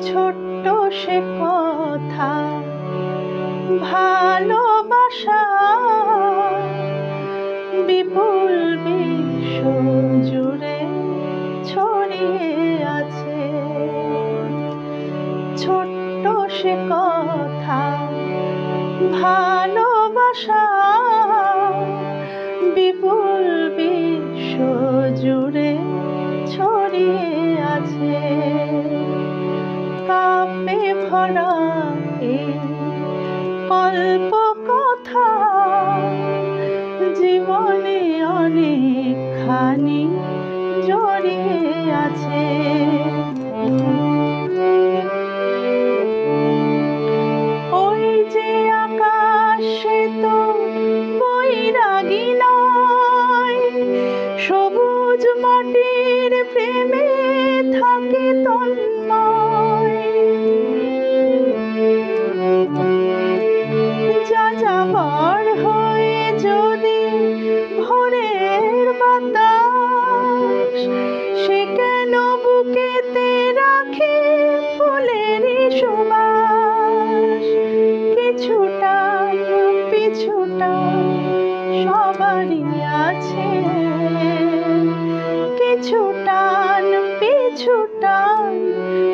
ছোট্ট সে কথা ভালোবাসা বিপুল বিশ্ব জুড়ে ছড়িয়ে আছে। ছোট্ট সে কথা ভালোবাসা বিপুল বিশ্ব জুড়ে ছড়িয়ে আছে। কাব্যে ভরা এই কল্প কথা জীবনে অনেকখানি জড়িয়ে আছে। ওই যে আকাশ সে তো বৈরাগী নয়, সবুজ মাটির প্রেমে থাকে তন্ময়। যাযাবর হয়ে যদি ভোরের বাতাস সে কেন বুকেতে রাখে ফুলেরই সুবাস। কিছুটা পিছুটা সবারই আছে, কিছুটা পিছুটা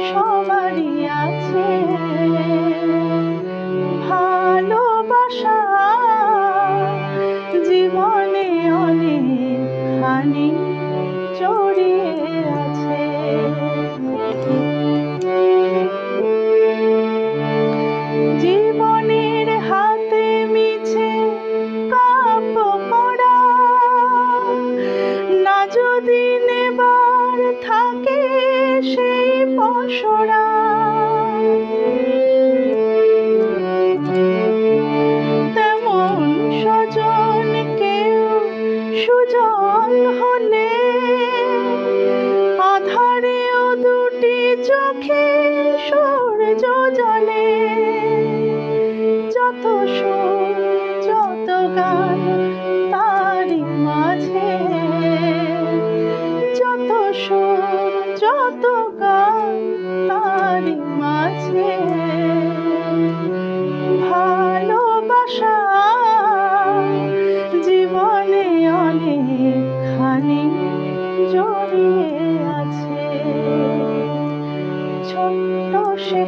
সবারই আছে। ভালোবাসা জীবনে অনেকখানি জড়িয়ে আছে। জীবনের হাতে মিছে কাব্য করা না যদি নেবার থাকে সেই পসরা। তেমন স্বজন কেউ সুজন হলে আধারেও দুটি চোখে সূর্য জ্বলে। যত সুর যত গান তারই মাঝে, যত সুর যত গান তারই মাঝে। ভালোবাসা জীবনে অনেকখানি জড়িয়ে আছে। ছোট্ট সে